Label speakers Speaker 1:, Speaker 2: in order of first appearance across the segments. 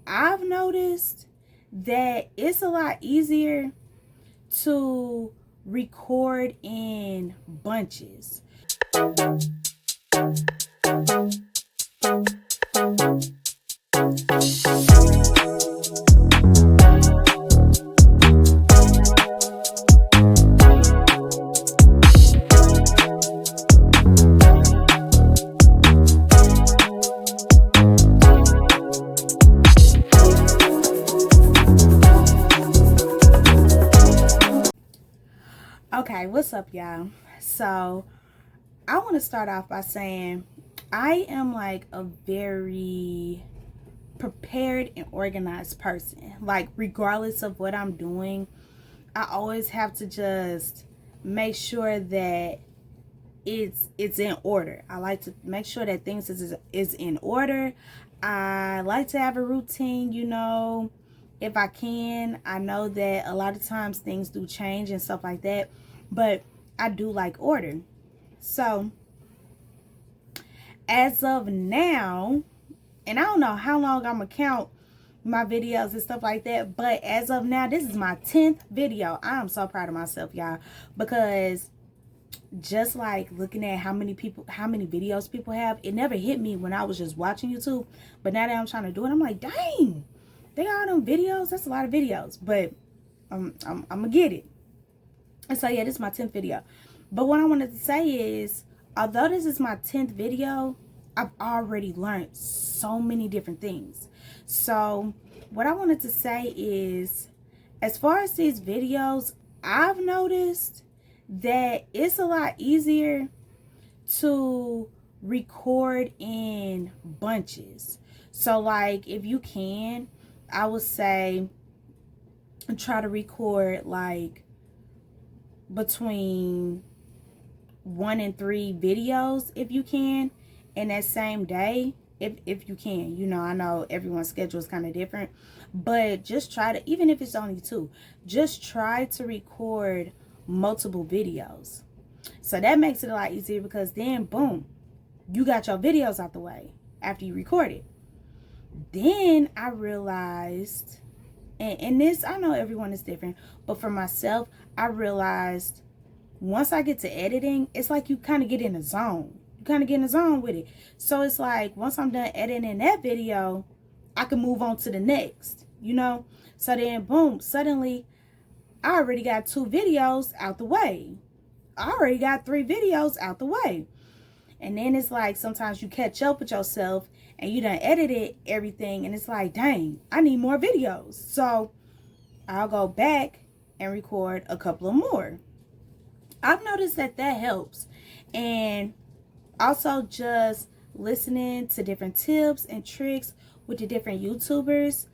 Speaker 1: I've noticed that it's a lot easier to record in bunches. Okay, what's up, y'all? So I want to start off by saying I am like a very prepared and organized person. Like, regardless of what I'm doing, I always have to just make sure that it's in order. I like to make sure that things is in order. I like to have a routine, if I can. I know that a lot of times things do change and stuff like that, but I do like order. So as of now, and I don't know how long I'm gonna count my videos and stuff like that, but as of now, this is my 10th video. I am so proud of myself, y'all, because just like looking at how many videos people have, it never hit me when I was just watching YouTube. But now that I'm trying to do it, I'm like, dang, they got them videos. That's a lot of videos, but I'm gonna get it. And so yeah, this is my 10th video. But what I wanted to say is, although this is my 10th video, I've already learned so many different things. So what I wanted to say is, as far as these videos, I've noticed that it's a lot easier to record in bunches. So like, if you can, I would say try to record like between 1 and 3 videos if you can in that same day, if you can. I know everyone's schedule is kind of different, but just try to, even if it's only 2, just try to record multiple videos. So that makes it a lot easier, because then boom, you got your videos out the way after you record it. Then I realized, and this, I know everyone is different, but for myself, I realized once I get to editing, it's like you kind of get in a zone. You kind of get in a zone with it. So it's like, once I'm done editing that video, I can move on to the next, So then boom, suddenly I already got 2 videos out the way. I already got 3 videos out the way. And then it's like, sometimes you catch up with yourself and you done edited everything, and it's like, dang, I need more videos. So I'll go back and record a couple of more. I've noticed that helps. And also just listening to different tips and tricks with the different YouTubers,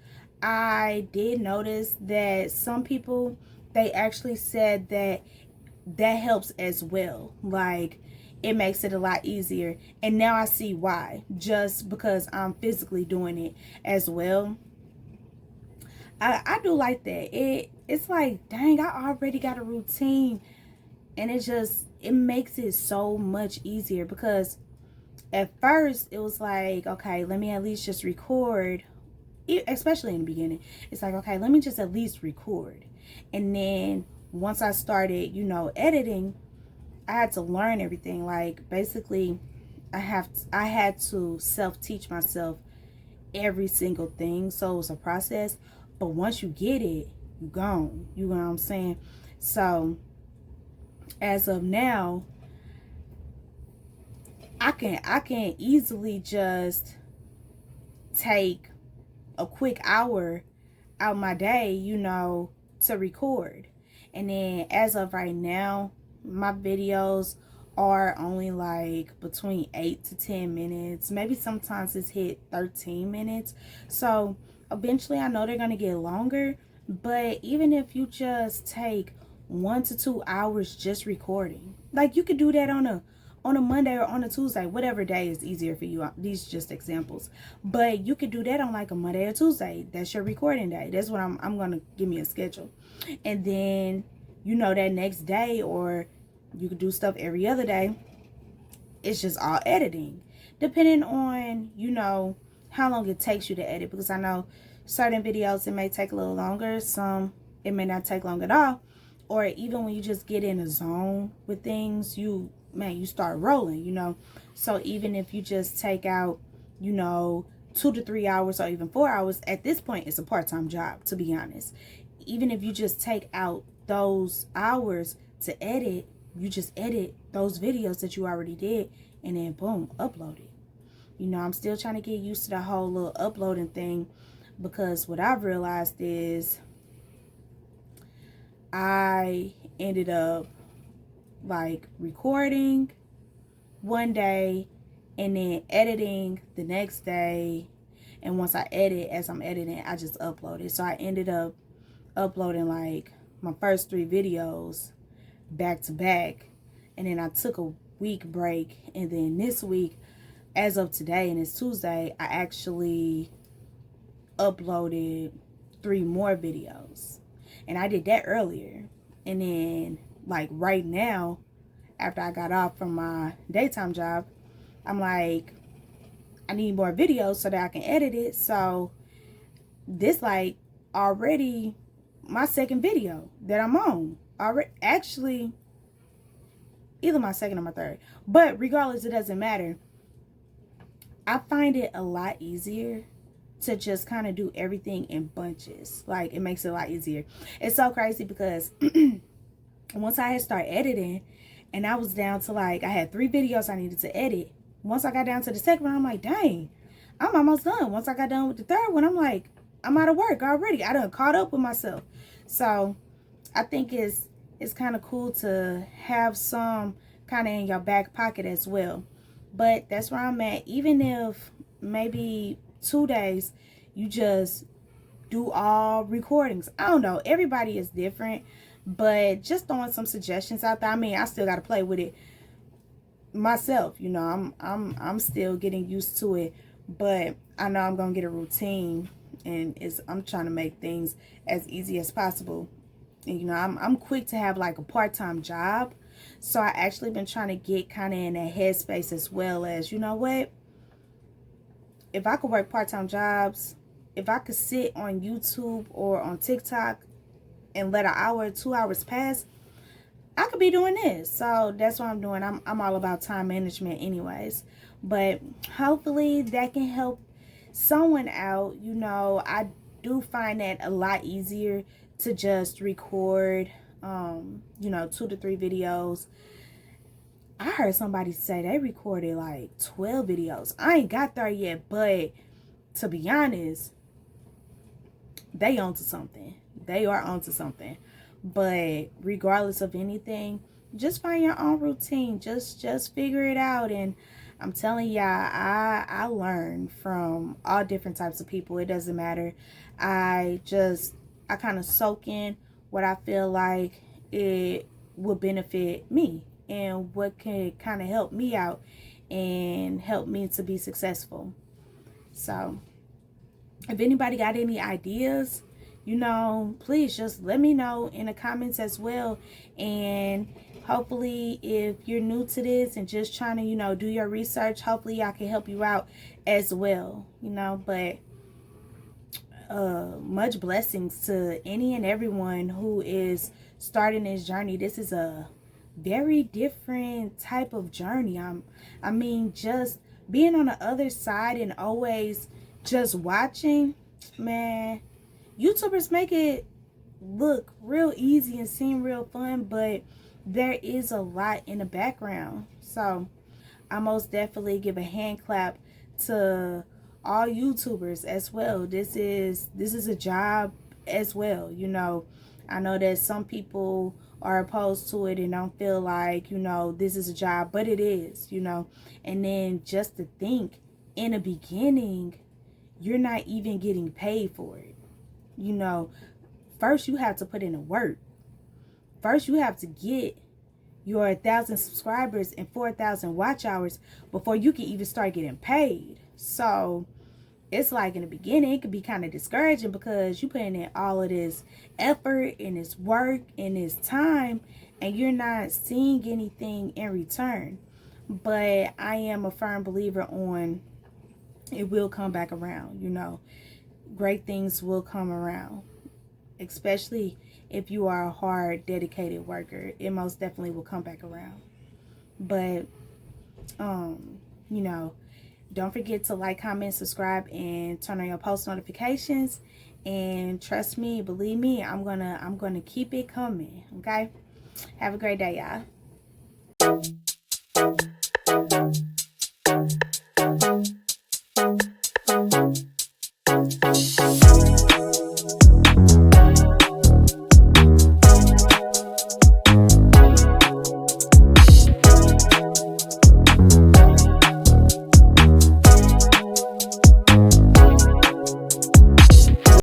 Speaker 1: I did notice that some people, they actually said that helps as well. Like, it makes it a lot easier. And now I see why, just because I'm physically doing it as well. I do like that. It's like, dang, I already got a routine, and it makes it so much easier, because at first it was like, okay, let me at least just record, especially in the beginning. It's like, okay, let me just at least record. And then once I started, editing, I had to learn everything. Like, basically, I had to self-teach myself every single thing. So it was a process. But once you get it, you gone. You know what I'm saying? So as of now, I can easily just take a quick hour out my day, to record. And then as of right now, my videos are only like between 8 to 10 minutes. Maybe sometimes it's hit 13 minutes. So eventually, I know they're going to get longer. But even if you just take 1 to 2 hours just recording, like, you could do that on a Monday or on a Tuesday, whatever day is easier for you. These are just examples, but you could do that on like a Monday or Tuesday. That's your recording day. That's what I'm going to give me a schedule. And then, that next day, or you could do stuff every other day. It's just all editing, depending on, how long it takes you to edit, because I know certain videos it may take a little longer, some it may not take long at all, or even when you just get in a zone with things, you start rolling, you know. So even if you just take out, you know, 2 to 3 hours or even 4 hours, at this point it's a part-time job, to be honest. Even if you just take out those hours to edit, you just edit those videos that you already did, and then boom, upload it. You know, I'm still trying to get used to the whole little uploading thing, because what I've realized is I ended up like recording one day and then editing the next day, and once I edit, as I'm editing, I just upload it. So I ended up uploading like my first 3 videos back to back, and then I took a week break, and then this week, as of today, and it's Tuesday, I actually uploaded 3 more videos, and I did that earlier. And then like right now, after I got off from my daytime job, I'm like, I need more videos so that I can edit it. So this like already my second video that I'm on already, actually either my second or my third, but regardless, it doesn't matter. I find it a lot easier to just kind of do everything in bunches. Like, it makes it a lot easier. It's so crazy because once I had started editing, and I was down to like, I had 3 videos I needed to edit. Once I got down to the second one, I'm like, dang, I'm almost done. Once I got done with the third one, I'm like, I'm out of work already. I done caught up with myself. So I think it's kind of cool to have some kind of in your back pocket as well. But that's where I'm at. Even if maybe 2 days you just do all recordings. I don't know. Everybody is different. But just throwing some suggestions out there. I mean, I still got to play with it myself. You know, I'm still getting used to it. But I know I'm going to get a routine. And I'm trying to make things as easy as possible. And, you know, I'm quick to have like a part-time job. So I actually been trying to get kind of in that headspace, as well as, you know what, if I could work part-time jobs, if I could sit on YouTube or on TikTok and let an hour or 2 hours pass, I could be doing this. So that's what I'm doing. I'm all about time management anyways. But hopefully that can help someone out. You know, I do find that a lot easier to just record, you know, 2 to 3 videos. I heard somebody say they recorded like 12 videos. I ain't got there yet, but to be honest, they onto something. They are onto something. But regardless of anything, just find your own routine. Just figure it out. And I'm telling y'all, I learn from all different types of people. It doesn't matter. I kind of soak in what I feel like it will benefit me and what can kind of help me out and help me to be successful. So if anybody got any ideas, you know, please just let me know in the comments as well. And hopefully, if you're new to this and just trying to, you know, do your research, hopefully I can help you out as well, you know. But much blessings to any and everyone who is starting this journey. This is a very different type of journey. I mean, just being on the other side and always just watching, man, YouTubers make it look real easy and seem real fun, but there is a lot in the background. So I most definitely give a hand clap to all YouTubers as well. This is a job as well. You know, I know that some people are opposed to it and don't feel like, you know, this is a job, but it is, you know. And then just to think, in the beginning, you're not even getting paid for it. You know, first you have to put in the work. First you have to get your 1,000 subscribers and 4,000 watch hours before you can even start getting paid. So it's like in the beginning, it could be kind of discouraging because you putting in all of this effort and this work and this time, and you're not seeing anything in return. But I am a firm believer on it will come back around, you know. Great things will come around, especially if you are a hard, dedicated worker. It most definitely will come back around. But, you know, don't forget to like, comment, subscribe, and turn on your post notifications. And trust me, believe me, I'm gonna keep it coming. Okay? Have a great day, y'all.